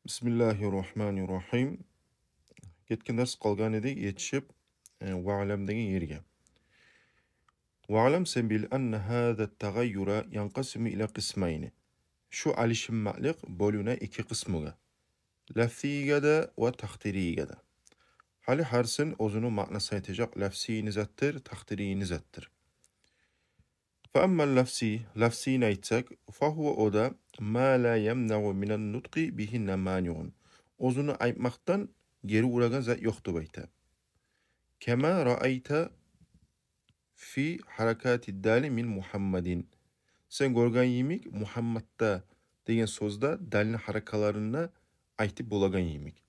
Bismillahirrahmanirrahim. Ketken ders qolgan edik, yetishib wa'lam degan yerga. Wa'lam sen bil anna hada at-taghayyura yanqasimu ila qismayni. Shu alishimmalik bo'luna ikki qismiga. Lafziyga va taqdiriyga. Hali harsin o'zini ma'nasi aytacak lafziy nizattir, taqdiriy nizattir. Fa amma lafziyni aytsak, fa huwa oda ma la yamna'u minan nutqi bihi namani'un. O'zini aytmoqdan geri uragan zat yo'qdir bayta. Kema ra'ayta fi harakati dali min Muhammadin. Sen görgen yemik Muhammad'da degan so'zda dalni harakalarini aytib bo'lagan yemik.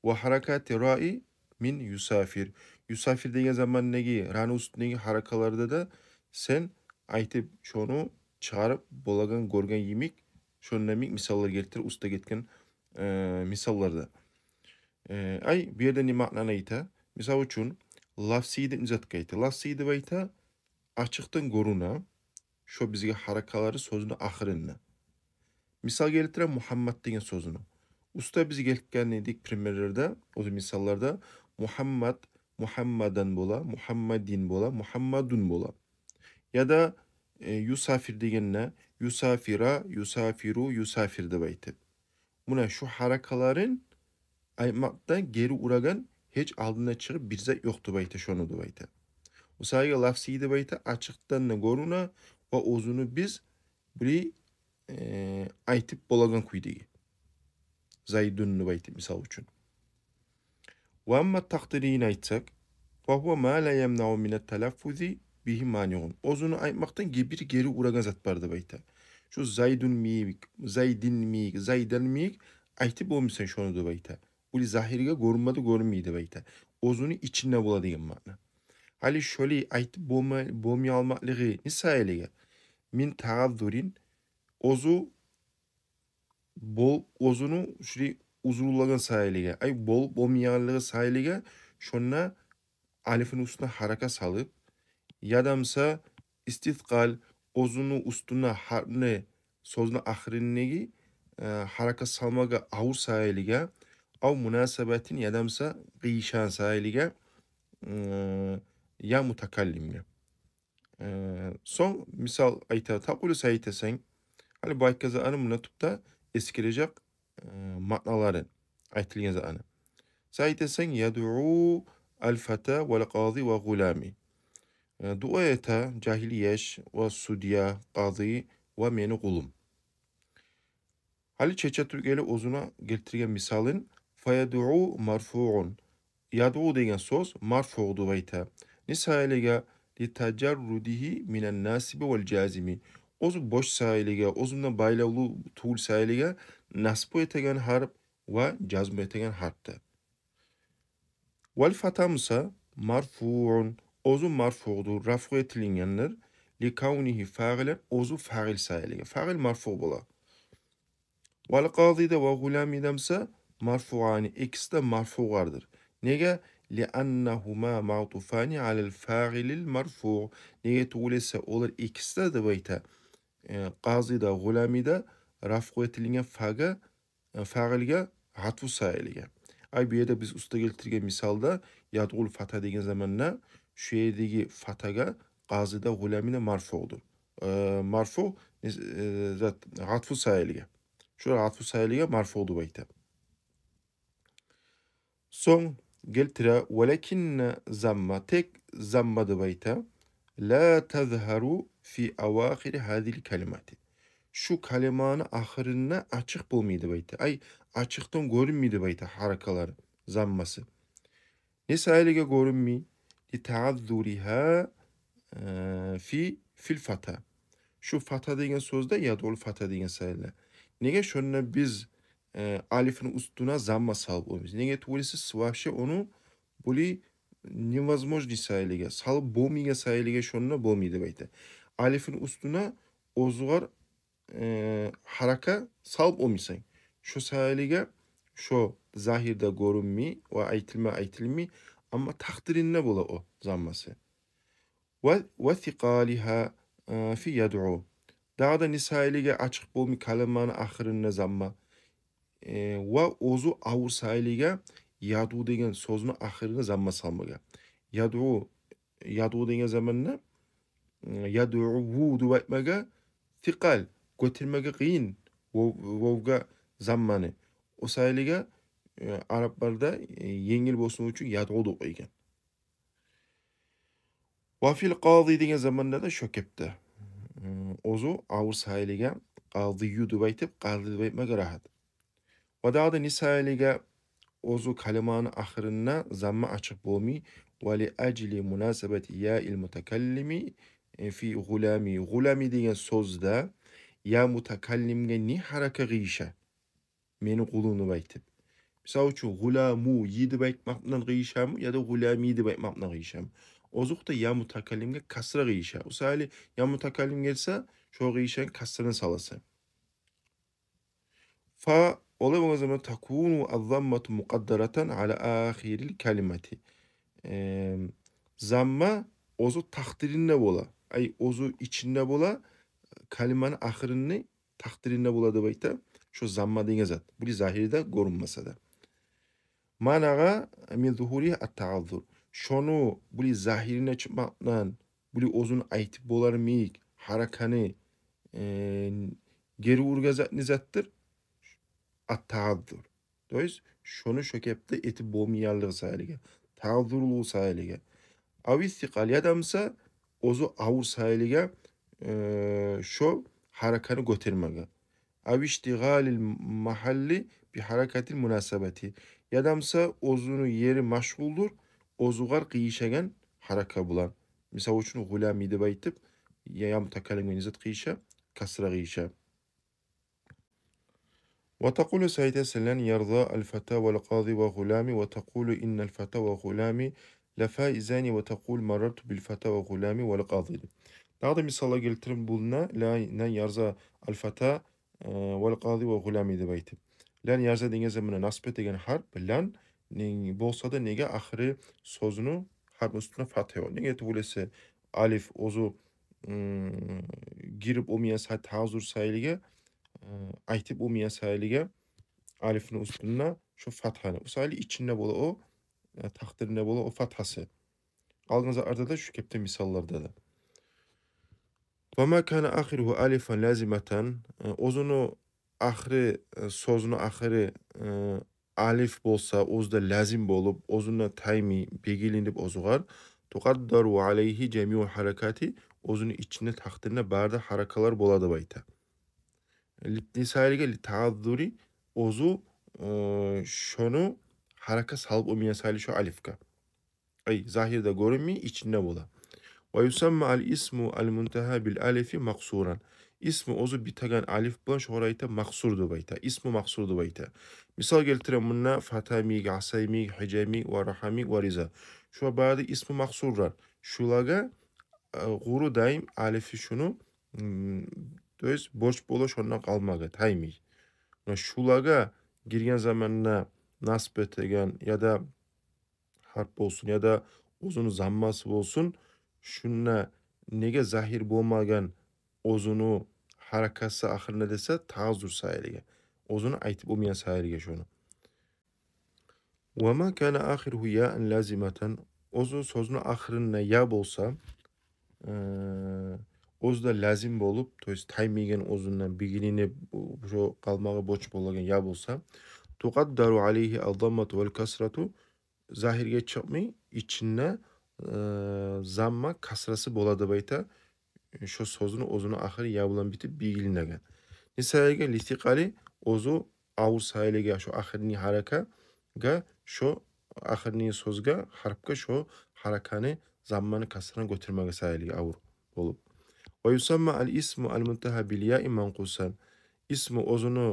Ve harakati ra'i min yusafir. Yusafir degan zamandagi rani ustidagi harakalarda da sen aytib şonu chiqarib bo'lagan görgen yemik. Şonlamik misallar keltirib usta ketgan misallarda. Ay bir yerda ne ma'nani ayta? Misal uchun lafziy deb nizatga ayta. Lafziy deb ayta açıktan göruna şu bizga harakalari so'zini axirini. Misal keltirib Muhammad degan so'zini. Usta biz keltgan edik primerlarda, o misallarda Muhammad, Muhammadan bo'la, Muhammadin bo'la, Muhammadun bo'la. Ya da yusafir deganna yusafira, yusafiru, yusafir deb aytib. Buna şu harakalarin aytmoqdan geri uragan hech oldindan chiqib bir zat yo'qdir bayta şonu deb ayta. Usaga lafziy deb ayta açıktan göruna va o'zini biz biri aytib bo'lagan kuydagi. Zaydun deb aytib misal uchun. Va amma taqdiriyni aytsak, fa huwa ma la yamna'u min at-talaffuzi bihi mani'un. O'zini aytmoqdan bir geri uragan zat bor deb ayta. Şu zaydun miyik, zaydin miyik, zaydan miyik aytib bo'lmasan şonu deb ayta. Bu zahiriga görünmedi görünmeydi deb ayta. O'zini içinde bo'ladigan ma'no. Hali şöyle aytib bo'lmay olmakligi nisayliga min ta'azzurin o'zini shuri uzurlagan sayliga ay bo'lib bo'lmaganligi sayliga şonna alifin ustuna haraka salib yadamsa istithqal o'zini ustuna harfni so'zni axirinigi haraka salmaga avur sayliga av munasabatin yadamsa qiyishan sayliga ya mutakallimga. Son misal ayta taqulu saytasang hali bu aytkaza anı buna tupta eskirecek ma'nolari aytilgan za'ani. Saytasang yad'u al-fata wal qadi va g'ulami. Dua eta cahiliyeş ve sudya, qadi ve meni qulum. Hali çeçe Türkeli ozuna keltirgen misalın fayad'u marfu'un. Yad'u degan so'z marfu'du bayta. Nisayliga li tajarrudihi minen nasibi vel cazimi. Ozu boş sayliga, ozundan baylavlu tuğul sayliga nasbu etegen harp ve cazmu etegen harpta. Vel fatamsa marfu'un. Ozu marfu'dur, rafu etilingenler li kavnihi fa'ilen ozu fa'il sayliga. Fa'il marfu' bola. Vel qadida ve gulamidamsa marfu'ani. İkisi de marfu' vardır. Nega? لأنهما معطوفان على الفاعل المرفوع. Nega tuğulese olur ikisi de bayta. Qazida, gulamida rafu etilingen fa'ilga hatfu sayliga. Ay bu yerda biz usta keltirgan misalda yad'ul fata degan zamanna şu yerdagi fataga qazida gulamina marfu'dur. Marfu zat hatfu sayliga. Şu hatfu sayliga marfu'du bayta. Son geltira walakinna zamma tek zamma de bayta la tazharu fi awahir hadhihi kelimati. Şu kelimanın ahirine açık bulmaydı bayta. Ay açıktan görünmeydi bayta harakaları zamması. Ne sayılıga görünmey? Li taazzuriha fil fata. Şu fata degen sözde yadul fata degen sayılı. Nege şönne biz alifin ustuna zamma salып olmuş. Nege tuğulisi sıvapşı onu buli невозможный sayılıga salып болмайга sayılıga şönne bolmaydı bayta. Alifin ustuna ozugar haraka salып olmaysan. Şu sayılıga şu zahirde görünmey ve aytilmi ama takdirinne bola o zamması. Ve thiqaliha fi yad'u. Daha da nisayiliga açık bolmay kalimanın ahirinne zamma. va o'zi avur sayliga yadu degan so'zni oxirini zamma salmagan. Yadu yadu degan zamanni yad'u deb aytmaga thiqal ko'tarmaga qiyin vovga zammani. O sayliga arablarda yengil bo'lsin uchun yad'u deb qo'ygan. Va fil qodi degan zamanda da shu kepti. O'zi avur sayliga qadiyu deb aytib, qadi deb aytmaga rahat. Va da'da nisayliga o'zi kalimani oxirini zamma ochiq bo'lmay va li ajli munasabati ya'il mutakallimi fi g'ulami. G'ulami degan so'zda ya mutakallimga ni haraka qilishsa meni qulim deb aytib. Misol uchun g'ulamu yi deb aytmoqdan qilisham yoda g'ulami deb aytmoqdan qilisham. Ozuqda ya mutakallimga kasra qilishsa. Usali ya mutakallim kelsa, shu qilishgan kasrani solasa. Fa olay bo'lgan zaman takunu az-zammatu muqaddaratan ala axiril kalimati. Zamma o'zi taqdirinde bo'la. Ay o'zi ichinde bo'la, kalimani oxirini taqdirinde bo'la deb aytadi. Shu zamma degan zot. Bu zahirida ko'rinmasa-da. Managa min zuhuri at-ta'azzur. Şonu buli zahirini çıkmaktan, buli o'zini aytib bo'larmik, harakani geri urgazatni zattir at-ta'azzur. Dois şonu şu kepde etib bo'lmaganligi sayliga, ta'azzurlu sayliga. Aw istiqal yadamsa o'zi avur sayliga shu harakani ko'tarmaga. Aw ishtig'alil mahalli bi harakatil munasabati. Yadamsa o'zini yeri mashg'uldur, o'zug'ar qiyishagan haraka bulan. Misol uchun g'ulami deb aytib, ya mutakallimga nizat qiyisha, kasra qiyisha. وتقول سيدة سلان يرضى الفتى والقاضي وغلامي وتقول إن الفتى وغلامي لفائزان وتقول مررت بالفتى وغلامي والقاضي. Daha da misala keltirib bulna la yarza al-fata wal-qadi ve gulami deb aytib. Lan yarza degan zamanda nasb degan harf bilan bo'lsa da nega oxiri so'zini harf ustuna fatha yo'q. Nega bo'lsa alif o'zi girib olmayan ta'zur sayliga aytib olmayan sayliga alifni ustuna shu fathani. O sayli içinde bo'la o taqdirinde bo'la o fathasi. Qolgan arada shu kepte misollarda da. وما كان آخره ألفا لازمة o'zini oxiri so'zini oxiri alif bo'lsa, o'zida lazim bo'lib, o'zini taymi belgilanib o'zg'ar, tuqaddaru alayhi jami'u harakati o'zini ichida taqdirda barda harakalar bo'ladi deb aytadi. Lisayliga li ta'azzuri o'zi shuni haraka salb olmayan sayli shu alifga. Ay zahirda ko'rinmay ichida bo'ladi. ويسمى الاسم المنتهى بالالف مقصورا. اسم o'zi bitagan alif bilan sho'rayta maqsur deb aytadi. Ismi maqsur deb aytadi. Misol keltiramunna fatami, asaymi, hijami va rahami va riza. Shu ba'di ismi maqsurlar. Shularga g'uru daim alifi shuni to'ys borch bo'la shundan qolmaga taymi. Shularga girgan zamanda nasb etilgan ya da harf bo'lsin ya da o'zini zammasi bo'lsin, shunna nega zahir bo'lmagan o'zini harakasi oxirida desa ta'zur sayliga. O'zini aytib bo'lmagan sayliga shuni. Va ma kana oxiruhu ya'an lazimatan. O'zi so'zning oxirida ya bo'lsa, o'zida lazim bo'lib, to'ys taymigan o'zidan begilinib shu qalmog'i bo'ch bo'lgan ya bo'lsa, tuqaddaru alayhi al-dammatu wal kasratu zahirga chiqmay ichida zamma kasrasi bo'ladi deb aytadi. Shu so'zni o'zini oxiri ya bilan bitib belgilangan. Nisayga listiqali o'zi avur sayliga shu oxirgi harakaga shu oxirgi so'zga harfga shu harakani zammani kasrani ko'tarmaga sayliga avur bo'lib. Va yusamma al-ismu al-muntaha bil ya'i manqusan. Ismi o'zini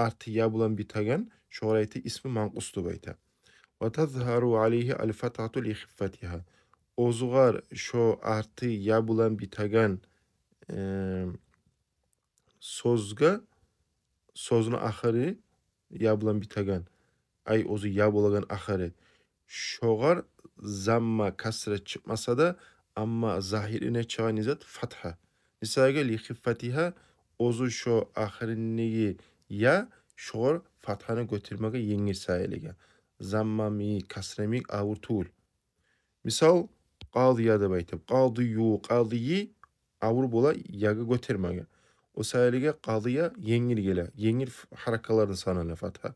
arti ya bilan bitagan sho'rayta ismi manqus deb aytadi. وتظهر عليه الفتحة لخفتها. O'zg'ar shu arti ya bilan bitagan so'zga so'zni oxiri ya bilan bitagan ay o'zi ya bo'lgan oxiri sho'g'ar zamma kasra chiqmasa-da, ammo zahirini chiqqan zot fatha. Misolga li xiffatiha o'zi shu oxirinigi ya şoğar fathany götürmege yeňir säýeligi. Zammami, kasremi awur tugul. Misal, qadyýa dep aýtyp, qadyyu, qadyi awur bola ýaga götermege. O säýeligi qadyýa yeňir gele, yeňir harakalardan sanaly fatha.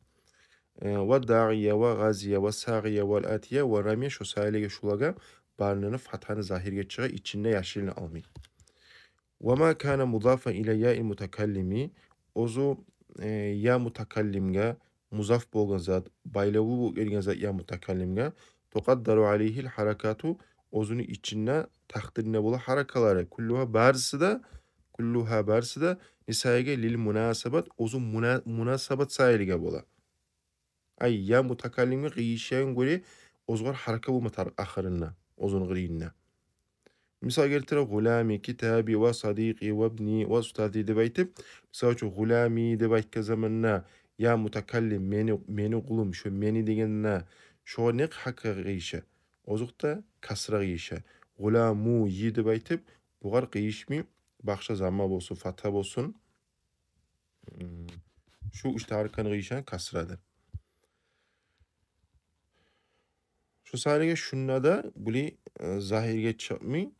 Ve da'iye ve gaziye ve sagiye ve atiye ve ramiye şu sayılige şulaga barnını fathanı zahir geçiğe içinde yaşilini almay. Ve ma kana mudafen ile ya'il mutakallimi ozu ya mutakallimge muzaf bolgan zat baylavu bolgan zat ya mutakallimge toqaddaru aleyhil harakatu ozunu içinde takdirine bola harakaları kulluha barsı da nisayege lil munasabat ozu munasabat sayılige bola. Ay ya mutakallimi giyişen göre ozgar haraka bu matar ahırına ozun gıriyinne. Misal geltire gulami, kitabi ve sadiqi ve ibni ve ustadi de baytip misal şu gulami de baytka zamanna ya mutakallim meni kulum şu meni degenna şu ne hakka giyişe ozukta kasra giyişe gulamu yi de baytip bugar giyişmi bakşa zamma bolsun fatha bolsun şu işte harakanı giyişen kasradır. Şu sayılige şunna da buli zahirge çapmi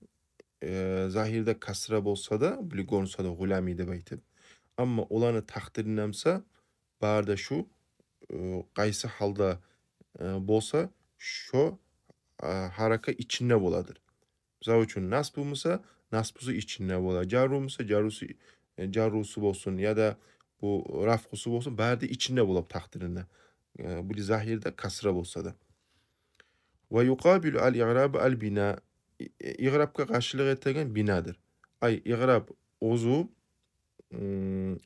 zahirde kasra bolsa da buli gorunsa da gulami de baytip. Amma olanı takdirinamsa barda şu qaysı halda bolsa şu haraka içinde boladır. Misal üçün nasb bolmasa nasbusu içinde bola. Carru bolmasa carrusu bolsun ya da bu rafqusu bolsun barda içinde bolap takdirinde. Buli zahirde kasra bolsa da. Ve yuqabilu al-i'rab al-bina. İğrabga qarşılıq etegen binadır. Ay i'rab ozu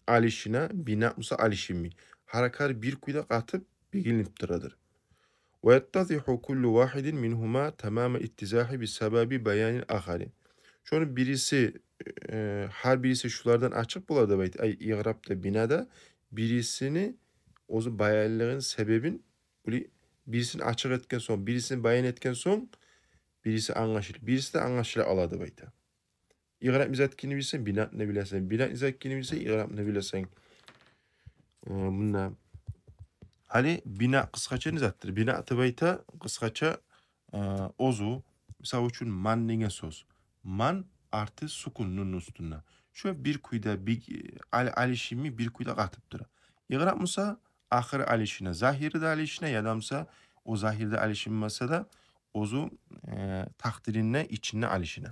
alişine bina musa alişimi. Harakar bir kuyda qatıp bigilinip duradır. Ve yettazihu kullu vahidin minhuma tamama ittizahi bis sebebi bayanil ahari. Şonu birisi her birisi şulardan açık buladı bayt. Ay i'rabda binada birisini ozu bayanlığın sebebin birisini açık etken son, birisini bayan etken son birisi anlaşılır. Birisi de anlaşılır aladı bayta. İğrab nizatkini bilsen binat ne bilesen. Binat nizatkini bilsen İğrab ne bilesen. Bunda hali bina kıskaça nizattır. Bina bayta kıskaça ozu misal üçün man nenge söz. Man artı sukunun üstüne. Şu bir kuyda alişimi bir kuyda katıptır. İğrab musa ahir alişine, zahiri de alişine yadamsa o zahirde alişinmese de ozu takdirine içine alişine.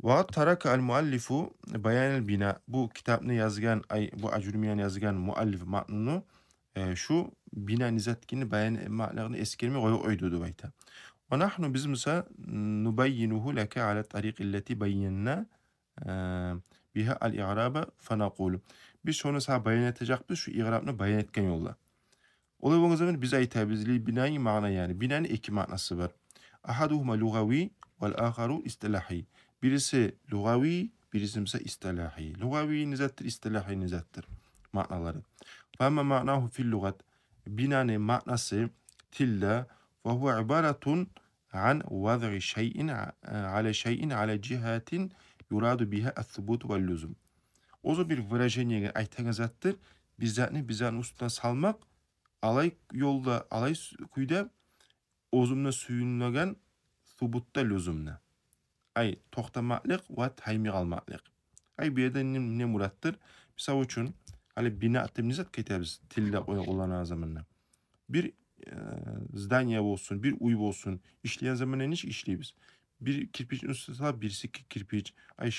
Ve taraka al muallifu bayanel bina. Bu kitabını yazgan, bu acurmiyan yazgan muallif matnunu şu bina nizatkini bayan ma'lağını eskerme oydudu bayta. Ve nahnu biz mesela nubayyinuhu leke ala tariq illeti bayyinna biha al-i'raba fanaqulu. Biz şunu sana bayan edecek biz şu i'rabını bayan etken yolla. Olay bu zaman biz aytabizli binayı ma'na yani. Binanın iki manası var. Ahaduhuma lugavi vel aharu istilahi. Birisi lugavi, birisi ise istilahi. Lugavi nizattır, istilahi nizattır. Ma'naları. Fama ma'nahu fil lugat. Binanın ma'nası tilde ve huve ibaratun an vaz'i şeyin ala cihatin yuradu biha as-subut vel lüzum. Ozo bir выражение aytan zattır. Bizatni üstüne salmak alay yolda alay kuyda ozumna suyunlagan subutta lüzumna. Ay toxtamaklık ve taymi almaklık. Ay bir yerden ne murattır? Misal üçün hali bina atımnizat kaytabız tilde olan zamanla. Bir zdanya olsun, bir uy olsun işleyen zamanla hiç işleyibiz. Bir kirpiçin üstüne birisi kirpiç, ay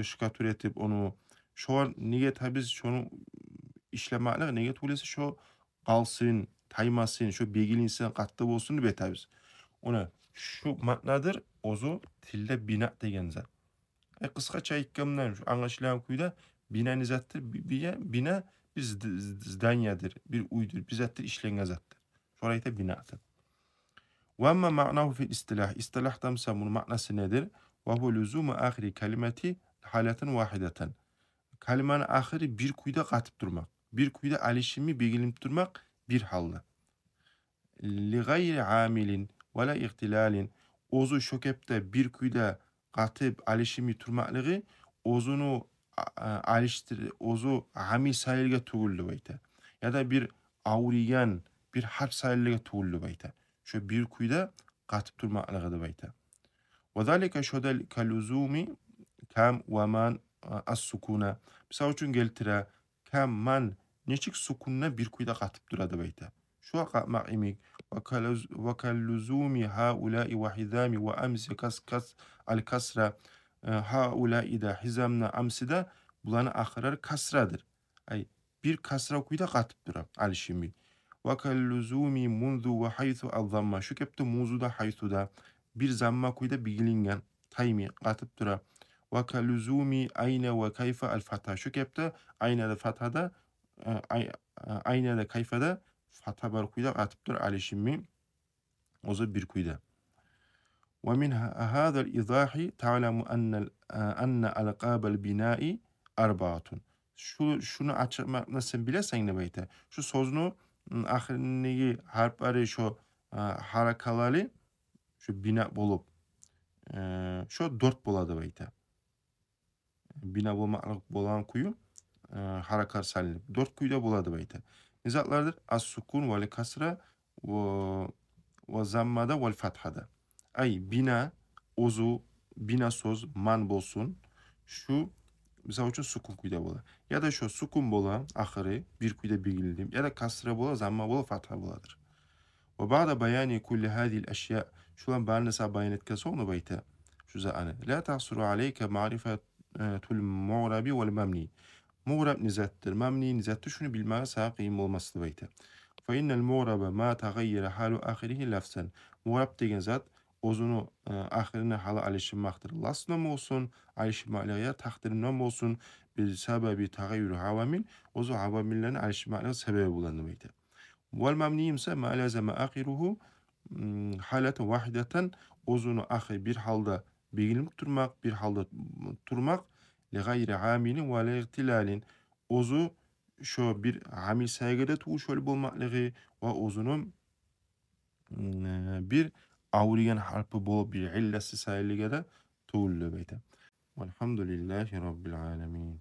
şikatür etip onu şu an niget ha biz şunu işlemaklık niget ulesi şu qalsın, taymasın, şu begilinsin, qattı bolsun betayız. Ona şu matnadır, ozu tilde bina degen zat. Kıskaça aytkandan şu anlaşılan kuyda bina nizattır, bina bir zdanyadır, bir uydur, bir zattır, işlengen zattır. Şora ayta binadır. Ve amma ma'nahu fil istilah. İstilahtan bunun ma'nası nedir? Ve hu lüzumu ahiri kelimeti halaten vahideten. Kalimanın ahiri bir kuyda qatıp durmak. Bir kuyda alişimi begilinip durmak bir halda. Li gayri amilin ve la ihtilalin ozu şokepte bir kuyda qatıp alişimi turmaklığı ozunu alishtir ozu amil sayilga tugildi bayta. Ya da bir avrigan bir harf sayilga tugildi bayta. Şu bir kuyda qatib turmaqligida bayta. Wa zalika şodal kaluzumi kam wa man as-sukuna. Misal uchun keltira kam man nechik sukunna bir kuyda qatib turadi bayta. Shu qatmaq imik wa kaluzumi haula'i wa hizami wa amsi kas al kasra haula'i da hizamna amsida bularni axirlari kasradir. Ay bir kasra kuyda qatib turadi alishimi. Wa kaluzumi munzu wa haythu al-zamma. Shu kepti muzuda haythuda bir zamma kuyda bigilingan taymi qatib turadi. Wa kaluzumi ayna wa kayfa al-fatha. Shu kepti aynada fathada aynada kayfada fatha bar kuyda qatib turadi alishimi. O'zi bir kuyda. ومن هذا الإيضاح تعلم أن ألقاب البناء أربعة. Şunu açıklamak sen bilesen ne beyte. Şu sözünü ahirindeki harfleri şu harakaları şu bina bulup şu dört boladı beyte. Bina bulmaklık bolan kuyu harakar salinip. Dört kuyuda buladı beyte. Nizatlardır as-sukun ve kasra ve zammada ve fathada. Ay bina, ozu, bina söz, man bolsun. Şu misal üçün sukun kuyda bola. Ya da şu sukun bola, ahırı bir kuyda bilgilim. Ya da kasra bola, zamma bola, fatha boladır. Ve ba'da bayani kulli hadil eşya. Şulan bana nesa bayan etkisi onu bayta. Şu zâne. La tahsuru aleyke marifetul mu'rabi vel memni. Mu'rab nizattir, memni nizattir. Şunu bilmeye sağ kıyım olmasını bayta. Fe innel mu'rabe ma taghayyere halu ahirihi lafzen. Mu'rab degen zat ozunu ahirine hala alışılmaktır. Lasnam olsun, alışılmaklığa takdirimden olsun bir sebebi tagayyürü havamil, ozu havamillerin alışılmaklığa sebebi bulanmaydı. Vel memniyim ise ma lazeme ahiruhu halete vahideten ozunu ahir bir halda bilgilik durmak, bir halda durmak li gayri amilin ve li ihtilalin ozu şu bir amil saygıda tuğuş olup olmaklığı ve ozunun bir avrigan harfi bolup bir illesi sayılıga da tuğullu beyte. Velhamdülillahi Rabbil alemin.